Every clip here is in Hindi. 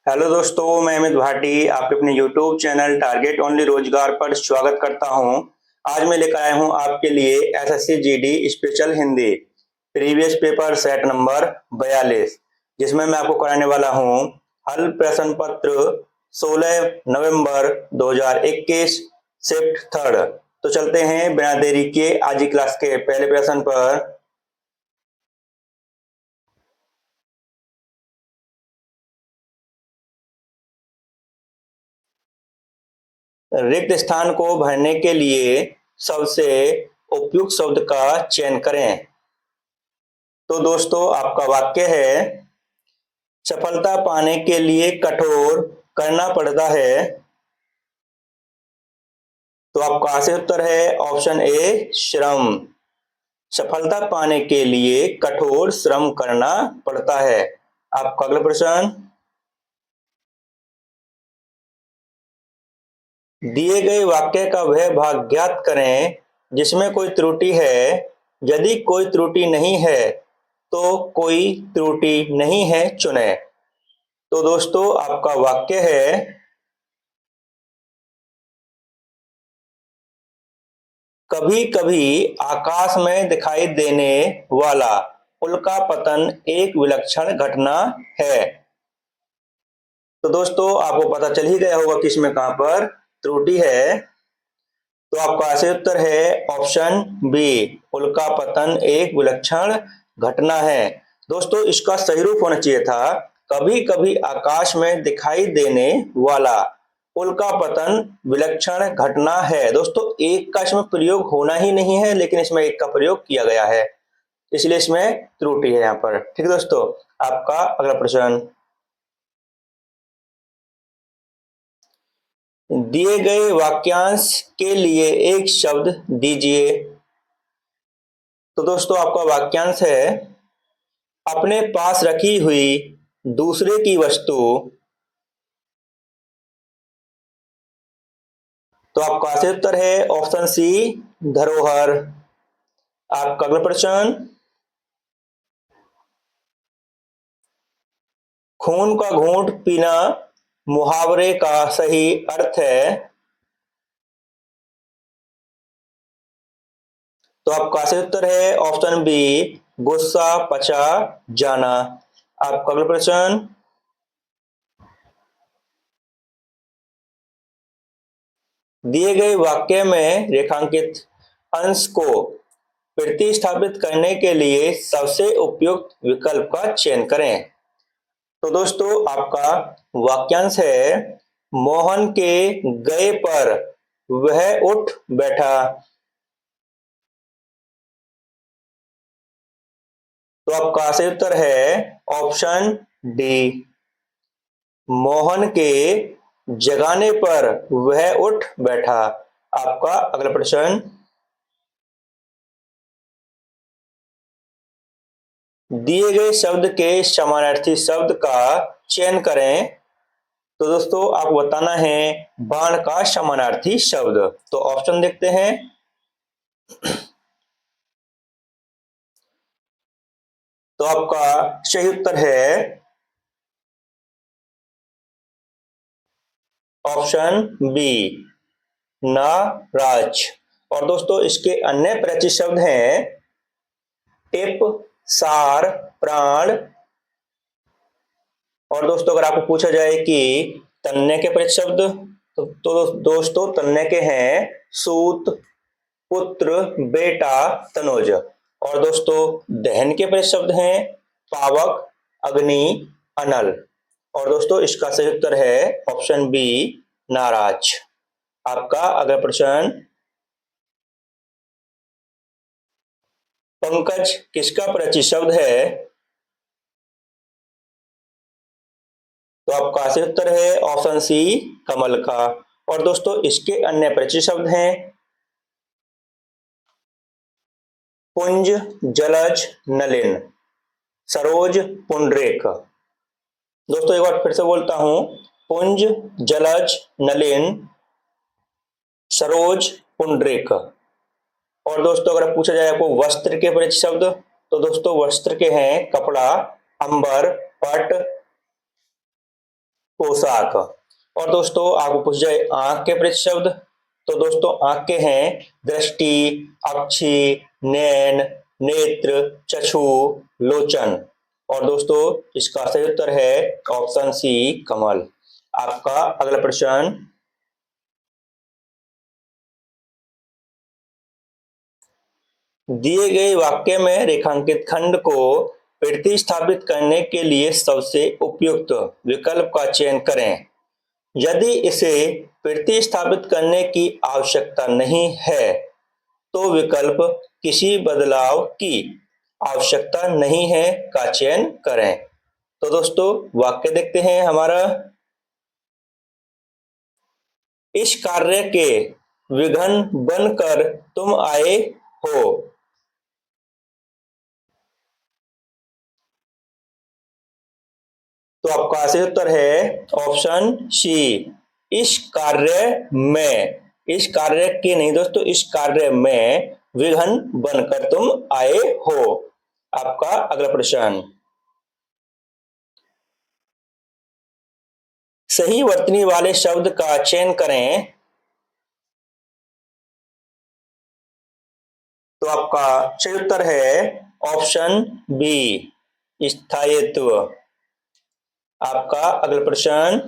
हेलो दोस्तों, मैं अमित भाटी आपके अपने यूट्यूब चैनल टारगेट ओनली रोजगार पर स्वागत करता हूं। आज मैं लेकर आया हूं आपके लिए SSC GD special Hindi previous paper set number 42, जिसमें मैं आपको कराने वाला हूं हल प्रश्न पत्र 16 नवंबर 2021 शिफ्ट थर्ड। तो चलते हैं बिना देरी के आज की क्लास के पहले प्रश्न पर। रिक्त स्थान को भरने के लिए सबसे उपयुक्त शब्द का चयन करें। तो दोस्तों आपका वाक्य है, सफलता पाने के लिए कठोर करना पड़ता है। तो आपका सही उत्तर है ऑप्शन ए श्रम। सफलता पाने के लिए कठोर श्रम करना पड़ता है। आपका अगला प्रश्न, दिए गए वाक्य का वह भाग ज्ञात करें जिसमें कोई त्रुटि है। यदि कोई त्रुटि नहीं है तो कोई त्रुटि नहीं है चुने। तो दोस्तों आपका वाक्य है, कभी कभी आकाश में दिखाई देने वाला उल्का पतन एक विलक्षण घटना है। तो दोस्तों आपको पता चल ही गया होगा कि इसमें कहां पर त्रुटि है। तो आपका सही उत्तर है ऑप्शन बी, उल्का पतन एक विलक्षण घटना है। दोस्तों इसका सही रूप होना चाहिए था, कभी कभी आकाश में दिखाई देने वाला उल्का पतन विलक्षण घटना है। दोस्तों एक का इसमें प्रयोग होना ही नहीं है, लेकिन इसमें एक का प्रयोग किया गया है, इसलिए इसमें त्रुटि है यहाँ पर। ठीक है दोस्तों, आपका अगला प्रश्न, दिए गए वाक्यांश के लिए एक शब्द दीजिए। तो दोस्तों आपका वाक्यांश है, अपने पास रखी हुई दूसरे की वस्तु। तो आपका सही उत्तर है ऑप्शन सी, धरोहर। आपका अगला प्रश्न, खून का घूंट पीना मुहावरे का सही अर्थ है। तो आपका सही उत्तर है ऑप्शन बी, गुस्सा पचा जाना। आपका अगला प्रश्न, दिए गए वाक्य में रेखांकित अंश को प्रतिस्थापित करने के लिए सबसे उपयुक्त विकल्प का चयन करें। तो दोस्तों आपका वाक्यांश है, मोहन के गए पर वह उठ बैठा। तो आपका सही उत्तर है ऑप्शन डी, मोहन के जगाने पर वह उठ बैठा। आपका अगला प्रश्न, दिए गए शब्द के समानार्थी शब्द का चयन करें। तो दोस्तों आपको बताना है बाण का समानार्थी शब्द। तो ऑप्शन देखते हैं, तो आपका सही उत्तर है ऑप्शन बी, नाराज। और दोस्तों इसके अन्य परिचित शब्द हैं टिप, सार, प्राण। और दोस्तों अगर आपको पूछा जाए कि तन्ने के परिचित शब्द, तो दोस्तों तन्ने के हैं सूत, पुत्र, बेटा, तनुज। और दोस्तों दहन के परिचित शब्द हैं पावक, अग्नि, अनल। और दोस्तों इसका सही उत्तर है ऑप्शन बी, नाराज। आपका अगला प्रश्न, पंकज किसका परिचित शब्द है। तो आपका सही उत्तर है ऑप्शन सी, कमल का। और दोस्तों इसके अन्य परिचित शब्द हैं पुंज, जलज, नलिन, सरोज, पुंडरीक। दोस्तों एक बार फिर से बोलता हूं, पुंज, जलज, नलिन, सरोज, पुंडरीक। और दोस्तों अगर पूछा जाए आपको वस्त्र के परिचित शब्द, तो दोस्तों वस्त्र के हैं कपड़ा, अंबर, पट, पोशाक। और दोस्तों आपको पूछ जाए आंख के परिचित शब्द, तो दोस्तों आंख के हैं दृष्टि, अक्षि, नैन, नेत्र, चक्षु, लोचन। और दोस्तों इसका सही उत्तर है ऑप्शन सी कमल। आपका अगला प्रश्न, दिए गए वाक्य में रेखांकित खंड को प्रतिस्थापित करने के लिए सबसे उपयुक्त विकल्प का चयन करें। यदि इसे प्रतिस्थापित करने की आवश्यकता नहीं है तो विकल्प किसी बदलाव की आवश्यकता नहीं है का चयन करें। तो दोस्तों वाक्य देखते हैं हमारा, इस कार्य के विघन बनकर तुम आए हो। तो आपका सही उत्तर है ऑप्शन सी, इस कार्य में, इस कार्य के नहीं दोस्तों, इस कार्य में विघन बनकर तुम आए हो। आपका अगला प्रश्न, सही वर्तनी वाले शब्द का चयन करें। तो आपका सही उत्तर है ऑप्शन बी, स्थायित्व। आपका अगला प्रश्न,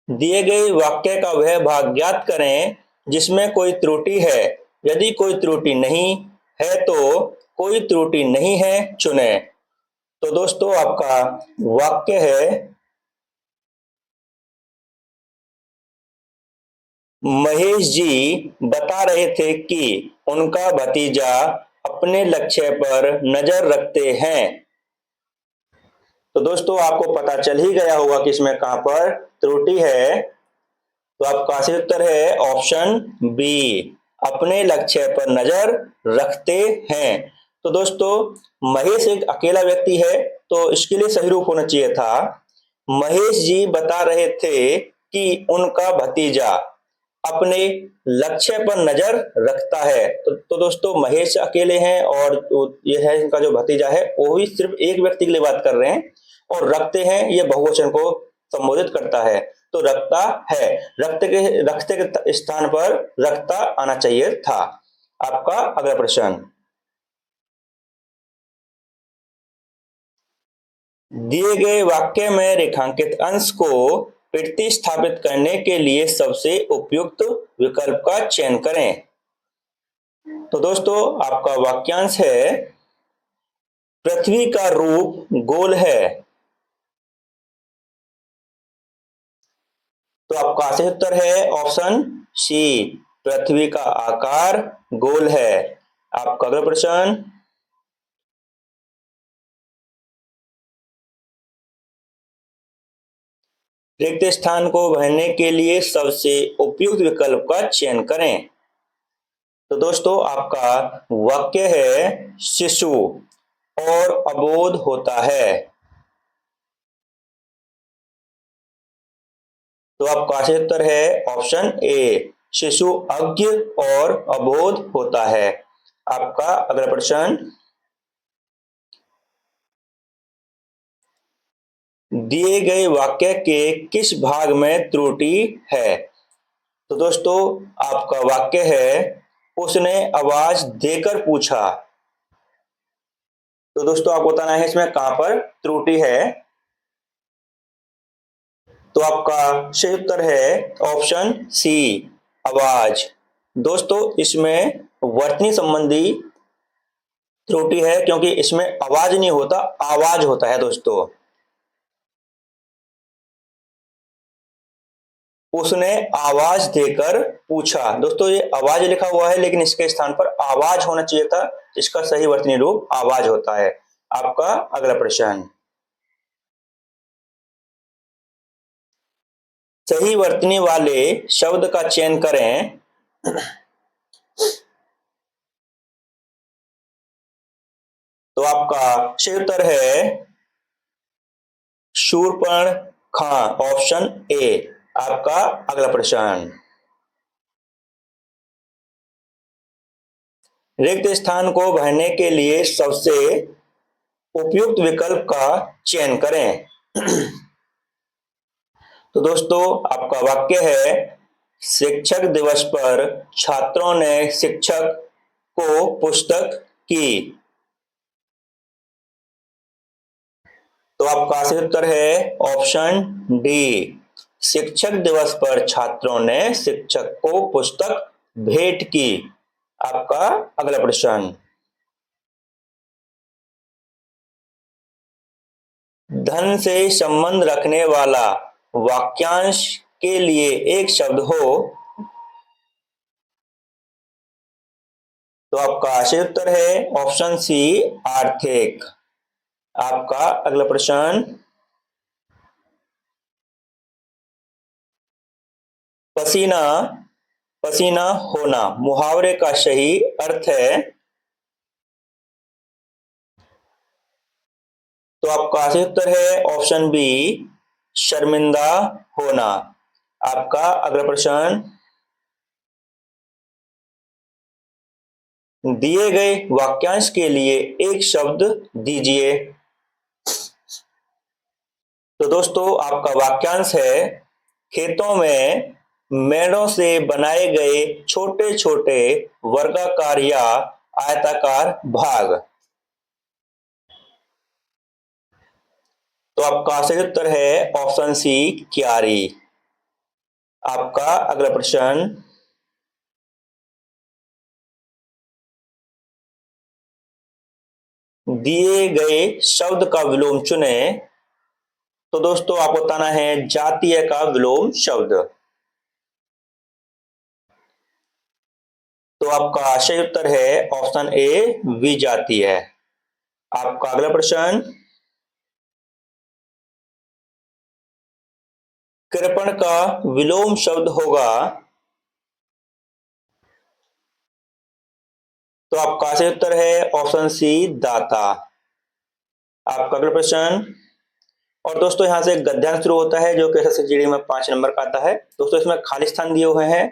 दिए गए वाक्य का वह भाग ज्ञात करें जिसमें कोई त्रुटि है। यदि कोई त्रुटि नहीं है तो कोई त्रुटि नहीं है चुने। तो दोस्तों आपका वाक्य है, महेश जी बता रहे थे कि उनका भतीजा अपने लक्ष्य पर नजर रखते हैं। तो दोस्तों आपको पता चल ही गया होगा कि इसमें कहां पर त्रुटि है। तो आपका सही उत्तर है ऑप्शन बी, अपने लक्ष्य पर नजर रखते हैं। तो दोस्तों महेश एक अकेला व्यक्ति है, तो इसके लिए सही रूप होना चाहिए था, महेश जी बता रहे थे कि उनका भतीजा अपने लक्ष्य पर नजर रखता है। तो दोस्तों महेश अकेले हैं और ये है इनका जो भतीजा है वो भी सिर्फ एक व्यक्ति के लिए बात कर रहे हैं, और रखते हैं ये बहुवचन को संबोधित करता है। तो रखता है, रखते के स्थान पर रखता आना चाहिए था। आपका अगला प्रश्न, दिए गए वाक्य में रेखांकित अंश को प्रतिस्थापित करने के लिए सबसे उपयुक्त विकल्प का चयन करें। तो दोस्तों आपका वाक्यांश है, पृथ्वी का रूप गोल है। तो आपका सही उत्तर है ऑप्शन सी, पृथ्वी का आकार गोल है। आपका अगला प्रश्न, रिक्त स्थान को भरने के लिए सबसे उपयुक्त विकल्प का चयन करें। तो दोस्तों आपका वाक्य है, शिशु और अबोध होता है। तो आपका सही उत्तर है ऑप्शन ए, शिशु अज्ञ और अबोध होता है। आपका अगला प्रश्न, दिए गए वाक्य के किस भाग में त्रुटि है। तो दोस्तों आपका वाक्य है, उसने आवाज देकर पूछा। तो दोस्तों आपको बताना है इसमें कहां पर त्रुटि है। तो आपका सही उत्तर है ऑप्शन सी, आवाज। दोस्तों इसमें वर्तनी संबंधी त्रुटि है क्योंकि इसमें आवाज नहीं होता, आवाज होता है दोस्तों। उसने आवाज देकर पूछा, दोस्तों ये आवाज लिखा हुआ है लेकिन इसके स्थान पर आवाज होना चाहिए था। इसका सही वर्तनी रूप आवाज होता है। आपका अगला प्रश्न, सही वर्तनी वाले शब्द का चयन करें। तो आपका सही उत्तर है शूर्पणखा, ऑप्शन ए। आपका अगला प्रश्न, रिक्त स्थान को भरने के लिए सबसे उपयुक्त विकल्प का चयन करें। तो दोस्तों आपका वाक्य है, शिक्षक दिवस पर छात्रों ने शिक्षक को पुस्तक की। तो आपका सही उत्तर है ऑप्शन डी, शिक्षक दिवस पर छात्रों ने शिक्षक को पुस्तक भेंट की। आपका अगला प्रश्न, धन से संबंध रखने वाला वाक्यांश के लिए एक शब्द हो। तो आपका सही उत्तर है ऑप्शन सी, आर्थिक। आपका अगला प्रश्न, पसीना पसीना होना मुहावरे का सही अर्थ है। तो आपका सही उत्तर है ऑप्शन बी, शर्मिंदा होना। आपका अगला प्रश्न, दिए गए वाक्यांश के लिए एक शब्द दीजिए। तो दोस्तों आपका वाक्यांश है, खेतों में मेड़ों से बनाए गए छोटे छोटे वर्गाकार या आयताकार भाग। तो आपका सही उत्तर है ऑप्शन सी, क्यारी। आपका अगला प्रश्न, दिए गए शब्द का विलोम चुने। तो दोस्तों आपको बताना है जातीय का विलोम शब्द। तो आपका सही उत्तर है ऑप्शन ए, विजातीय। आपका अगला प्रश्न, कृपण का विलोम शब्द होगा। तो आपका सही उत्तर है ऑप्शन सी, दाता। आपका अगला प्रश्न, और दोस्तों यहां से एक गद्यांश शुरू होता है जो कि एसएससीजीडी में 5 नंबर का आता है। दोस्तों इसमें खाली स्थान दिए हुए हैं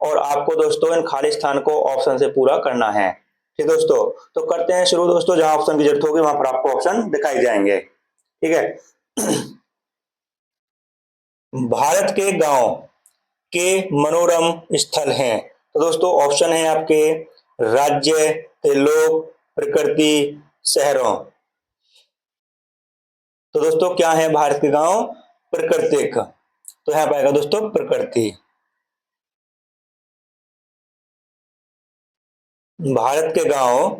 और आपको दोस्तों इन खाली स्थान को ऑप्शन से पूरा करना है। ठीक दोस्तों, तो करते हैं शुरू दोस्तों। जहां ऑप्शन की जरूरत होगी वहां पर आपको ऑप्शन दिखाई जाएंगे। ठीक है। भारत के गांव के मनोरम स्थल हैं। तो दोस्तों ऑप्शन है आपके, राज्य, लोक, प्रकृति, शहरों। तो दोस्तों क्या है भारत के गांव? प्राकृतिक। तो यहां पाएगा दोस्तों प्रकृति। भारत के गांव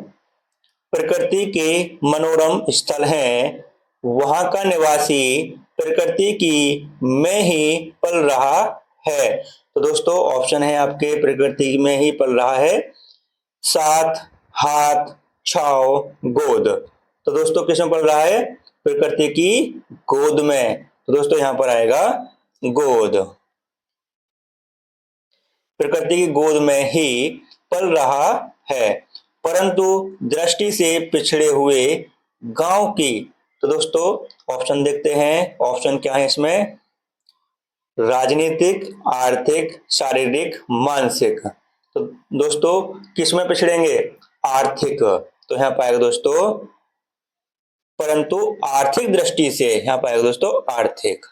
प्रकृति के मनोरम स्थल हैं, वहां का निवासी प्रकृति की में ही पल रहा है। तो दोस्तों ऑप्शन है आपके, प्रकृति में ही पल रहा है, साथ, हाथ, छाव, गोद। तो दोस्तों किसमें पल रहा है? प्रकृति की गोद में। तो दोस्तों यहां पर आएगा गोद। प्रकृति की गोद में ही पल रहा है, परंतु दृष्टि से पिछड़े हुए गांव की। तो दोस्तों ऑप्शन देखते हैं, ऑप्शन क्या है इसमें? राजनीतिक, आर्थिक, शारीरिक, मानसिक। तो दोस्तों किस में पिछड़ेंगे? आर्थिक। तो यहां पाएगा दोस्तों, परंतु आर्थिक दृष्टि से, यहां पाएगा दोस्तों आर्थिक।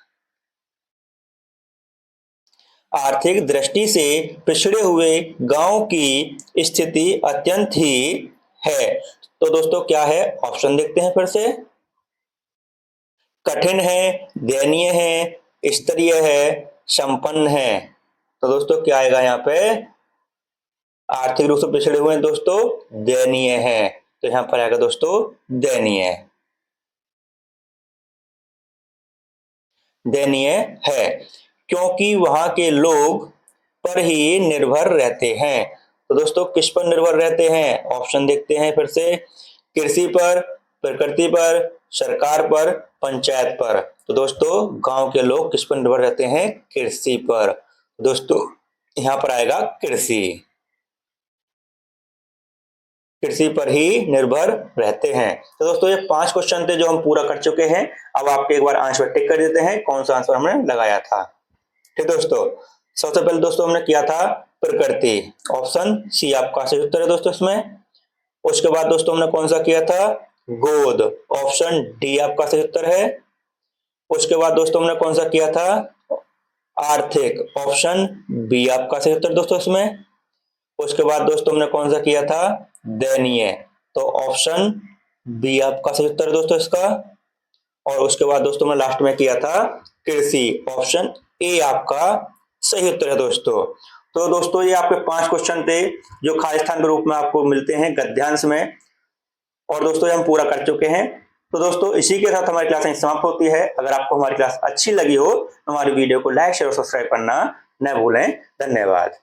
आर्थिक दृष्टि से पिछड़े हुए गांव की स्थिति अत्यंत ही है। तो दोस्तों क्या है? ऑप्शन देखते हैं फिर से। कठिन है, दयनीय है, स्तरीय है, संपन्न है। तो दोस्तों क्या आएगा यहाँ पे? आर्थिक रूप से पिछड़े हुए हैं दोस्तों, दयनीय है। तो यहां पर आएगा दोस्तों दयनीय। दयनीय है क्योंकि वहां के लोग पर ही निर्भर रहते हैं। तो दोस्तों किस पर निर्भर रहते हैं? ऑप्शन देखते हैं फिर से। कृषि पर, प्रकृति पर, सरकार पर, पंचायत पर। तो दोस्तों गांव के लोग किस पर निर्भर रहते हैं? कृषि पर। दोस्तों यहां पर आएगा कृषि। कृषि पर ही निर्भर रहते हैं। तो दोस्तों ये 5 क्वेश्चन थे जो हम पूरा कर चुके हैं। अब आपके एक बार आंसर टिक कर देते हैं कौन सा आंसर हमने लगाया था। ठीक दोस्तों, सबसे पहले दोस्तों हमने किया था प्रकृति, ऑप्शन सी आपका सही उत्तर है दोस्तों इसमें। उसके बाद दोस्तों हमने कौन सा किया था? गोद, ऑप्शन डी आपका सही उत्तर है। उसके बाद दोस्तों हमने कौन सा किया था, आर्थिक, ऑप्शन बी आपका सही उत्तर दोस्तों इसमें। उसके बाद दोस्तों हमने कौन सा किया था, दयनीय, तो ऑप्शन बी आपका सही उत्तर है दोस्तों इसका। और उसके बाद दोस्तों हमने लास्ट में किया था कृषि, ऑप्शन ए आपका सही उत्तर है दोस्तों। तो दोस्तों ये आपके 5 क्वेश्चन थे जो खाली स्थान के रूप में आपको मिलते हैं गद्यांश में, और दोस्तों ये हम पूरा कर चुके हैं। तो दोस्तों इसी के साथ हमारी क्लास यहीं समाप्त होती है। अगर आपको हमारी क्लास अच्छी लगी हो तो हमारी वीडियो को लाइक शेयर और सब्सक्राइब करना न भूलें। धन्यवाद।